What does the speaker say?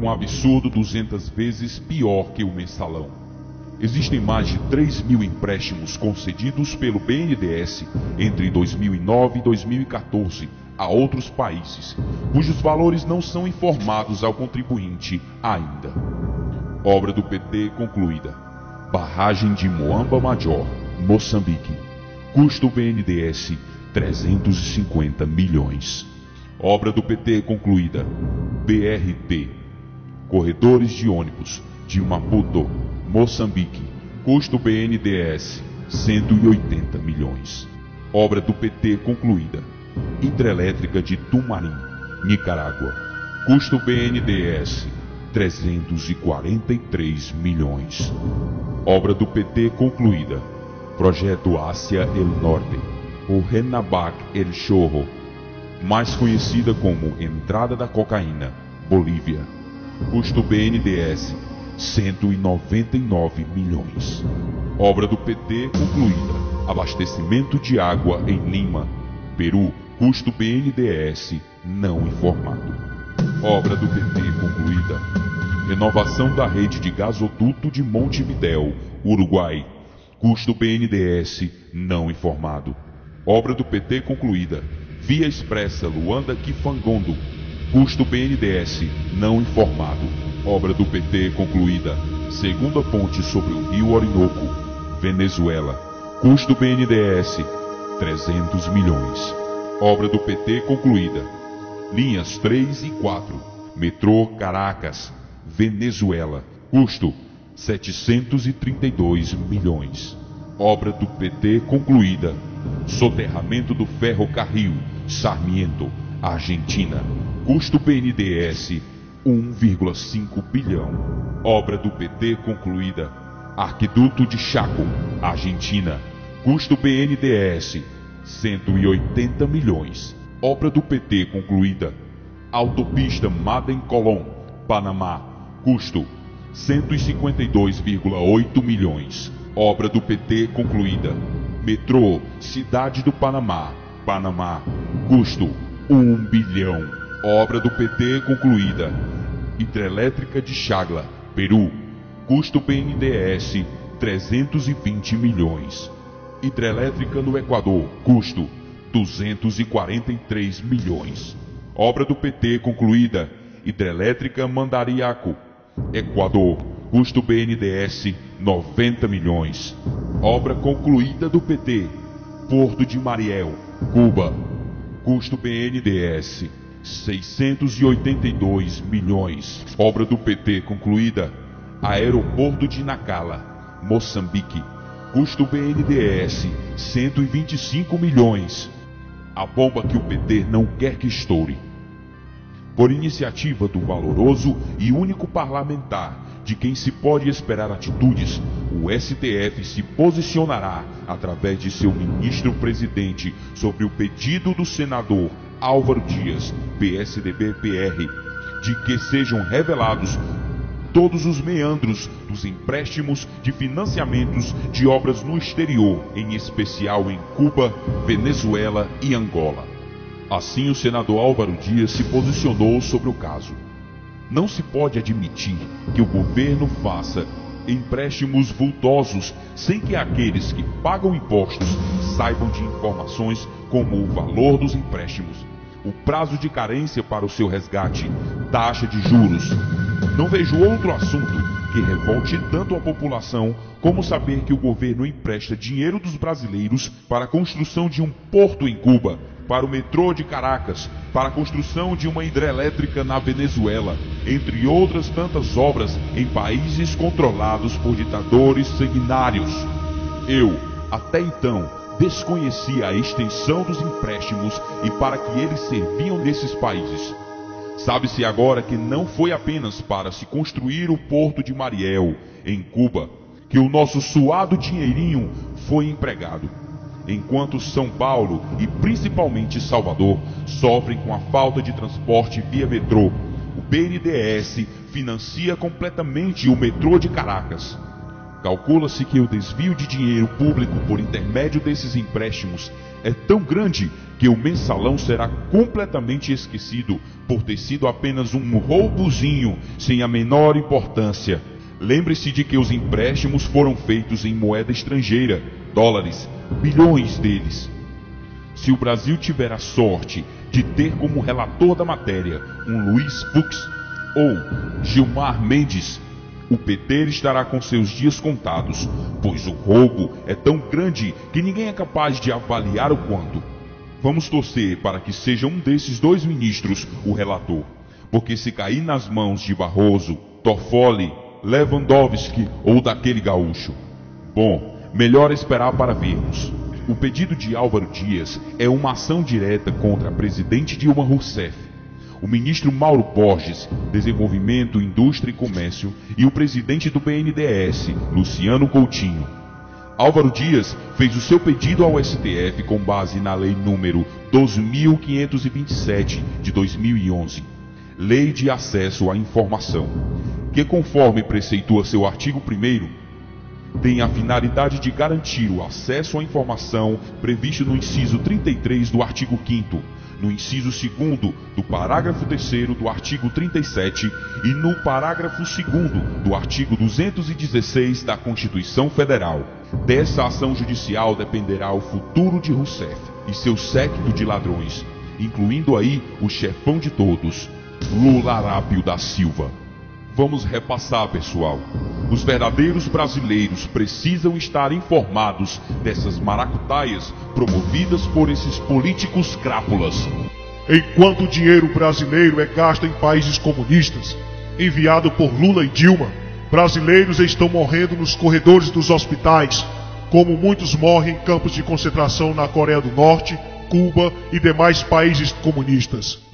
um absurdo 200 vezes pior que o mensalão. Existem mais de 3.000 empréstimos concedidos pelo BNDES entre 2009 e 2014 a outros países, cujos valores não são informados ao contribuinte ainda. Obra do PT concluída. Barragem de Moamba Major, Moçambique. Custo BNDES 350 milhões. Obra do PT concluída. BRT. Corredores de ônibus de Maputo, Moçambique. Custo BNDES 180 milhões. Obra do PT concluída. Hidrelétrica de Tumarim, Nicarágua. Custo BNDES 343 milhões. Obra do PT concluída. Projeto Ásia El Norte, ou Renabac El Chorro, mais conhecida como Entrada da Cocaína, Bolívia. Custo BNDES 199 milhões. Obra do PT concluída. Abastecimento de água em Lima, Peru. Custo BNDES não informado. Obra do PT concluída. Renovação da rede de gasoduto de Montevidéu, Uruguai. Custo BNDES não informado. Obra do PT concluída. Via Expressa Luanda-Kifangondo. Custo BNDES não informado. Obra do PT concluída. Segunda ponte sobre o rio Orinoco, Venezuela. Custo BNDES 300 milhões. Obra do PT concluída. Linhas 3 e 4. Metrô Caracas, Venezuela. Custo 732 milhões. Obra do PT concluída. Soterramento do ferrocarril Sarmiento, Argentina. Custo BNDES 1,5 bilhão. Obra do PT concluída. Arquiduto de Chaco, Argentina. Custo BNDES 180 milhões. Obra do PT concluída. Autopista Madem-Colón, Panamá. Custo 152,8 milhões. Obra do PT concluída. Metrô Cidade do Panamá, Panamá. Custo 1 bilhão. Obra do PT concluída. Hidrelétrica de Chagla, Peru. Custo BNDES 320 milhões. Hidrelétrica no Equador. Custo 243 milhões. Obra do PT concluída. Hidrelétrica Mandariaco, Equador. Custo BNDES 90 milhões. Obra concluída do PT. Porto de Mariel, Cuba. Custo BNDES 682 milhões. Obra do PT concluída. Aeroporto de Nacala, Moçambique. Custo BNDES 125 milhões. A bomba que o PT não quer que estoure. Por iniciativa do valoroso e único parlamentar de quem se pode esperar atitudes, o STF se posicionará através de seu ministro-presidente sobre o pedido do senador Álvaro Dias, PSDB-PR, de que sejam revelados todos os meandros dos empréstimos de financiamentos de obras no exterior, em especial em Cuba, Venezuela e Angola. Assim, o senador Álvaro Dias se posicionou sobre o caso. Não se pode admitir que o governo faça empréstimos vultosos sem que aqueles que pagam impostos saibam de informações como o valor dos empréstimos, o prazo de carência para o seu resgate, taxa de juros. Não vejo outro assunto que revolte tanto a população como saber que o governo empresta dinheiro dos brasileiros para a construção de um porto em Cuba, para o metrô de Caracas, para a construção de uma hidrelétrica na Venezuela, entre outras tantas obras em países controlados por ditadores sanguinários. Eu, até então, desconhecia a extensão dos empréstimos e para que eles serviam nesses países. Sabe-se agora que não foi apenas para se construir o porto de Mariel, em Cuba, que o nosso suado dinheirinho foi empregado. Enquanto São Paulo e principalmente Salvador sofrem com a falta de transporte via metrô, o BNDES financia completamente o metrô de Caracas. Calcula-se que o desvio de dinheiro público por intermédio desses empréstimos é tão grande que o mensalão será completamente esquecido por ter sido apenas um roubozinho sem a menor importância. Lembre-se de que os empréstimos foram feitos em moeda estrangeira, dólares, bilhões deles. Se o Brasil tiver a sorte de ter como relator da matéria um Luiz Fux ou Gilmar Mendes, o PT estará com seus dias contados, pois o roubo é tão grande que ninguém é capaz de avaliar o quanto. Vamos torcer para que seja um desses dois ministros o relator, porque se cair nas mãos de Barroso, Toffoli, Lewandowski ou daquele gaúcho, bom, melhor esperar para vermos. O pedido de Álvaro Dias é uma ação direta contra a presidente Dilma Rousseff, o ministro Mauro Borges, Desenvolvimento, Indústria e Comércio, e o presidente do BNDES, Luciano Coutinho. Álvaro Dias fez o seu pedido ao STF com base na Lei número 12.527 de 2011, Lei de Acesso à Informação, que, conforme preceitua seu artigo 1º, tem a finalidade de garantir o acesso à informação previsto no inciso 33 do artigo 5º, no inciso 2º do parágrafo 3º do artigo 37 e no parágrafo 2º do artigo 216 da Constituição Federal. Dessa ação judicial dependerá o futuro de Rousseff e seu séquito de ladrões, incluindo aí o chefão de todos, Lula Arápio da Silva. Vamos repassar, pessoal. Os verdadeiros brasileiros precisam estar informados dessas maracutaias promovidas por esses políticos crápulas. Enquanto o dinheiro brasileiro é gasto em países comunistas, enviado por Lula e Dilma, brasileiros estão morrendo nos corredores dos hospitais, como muitos morrem em campos de concentração na Coreia do Norte, Cuba e demais países comunistas.